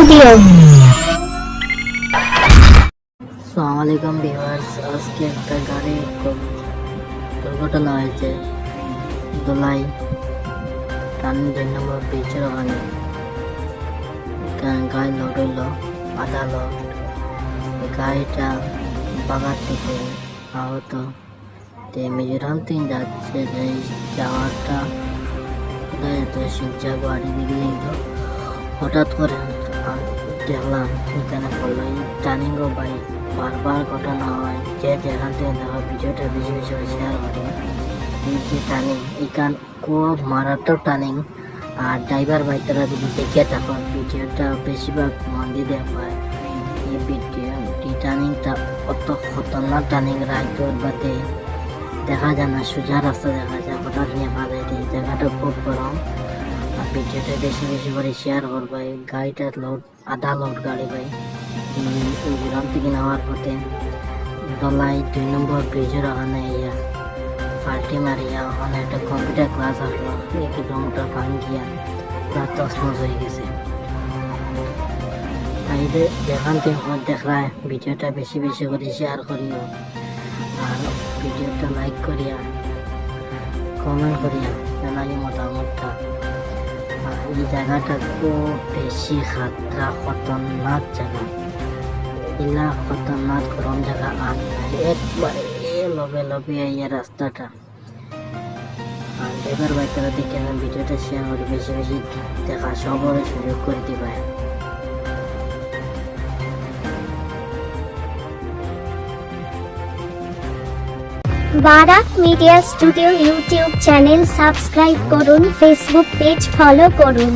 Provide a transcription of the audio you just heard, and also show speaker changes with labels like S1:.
S1: Studio.
S2: আসসালামু আলাইকুম viewers, আজকে একটা গাড়ি দুর্ঘটনা হয়েছে দোলাই টার্নিং 2 নম্বর ব্রিজের ওখানে। গাড়ি লোড হইল আধা লোড। গাড়িটা বাগার থেকে আহত। মিজোরাম থেকে যাচ্ছে, যাওয়ারটা শিলচা গুয়াহাটি দিকে যেত। হঠাৎ করে দেখলাম এখানে পড়লো। এই টার্নিংও বারবার ঘটনা হয়, যে যেখান থেকে দেখা ভিডিওটা বেশি বেশি করে শেয়ার করে। এই যে টার্নিং এখান খুব মারাত্মক টার্নিং, আর ড্রাইভার বাইকটা যদি দেখে থাকো ভিডিওটা বেশিরভাগ মন দিয়ে দেখায়। এই টার্নিংটা অত খতরনাক টার্নিং, রাইতর বাদে দেখা যায় না, সোজা রাস্তা দেখা যায়, হঠাৎ নিয়ে বাধাই দিয়ে জায়গাটা খুব গরম। আর ভিডিওটা বেশি বেশি করে শেয়ার করবো। গাড়িটা লোড আধা লোড গাড়ি ভাই মিজোরাম থেকে নেওয়ার পথে দোলাই 2 নম্বর ব্রিজের ওখানে পাল্টি মারিয়া ওখানে একটা কম্পিউটার ক্লাস আসলো। 1 কিলোমিটার ভাঙ্গিয়া পুরা তছনছ হয়ে গেছে। যেখান থেকে দেখলাম ভিডিওটা বেশি বেশি করে শেয়ার করিও, আর ভিডিওটা লাইক করিয়া কমেন্ট করিয়া জানাই মতামতটা। এই জায়গাটা খুব বেশি খাতরা, খতরনাক জায়গা। ইলা খতরনাক গরম জায়গা আর একবারে লবে লবে এই রাস্তাটা। আর ড্রাইভার বাইকরা দেখে আমি ভিডিওটা শেয়ার করি, বেশি বেশি দেখা সবার সুযোগ করে দিবাই।
S1: Barak media studio YouTube channel subscribe করুন, ফেসবুক পেজ ফলো করুন।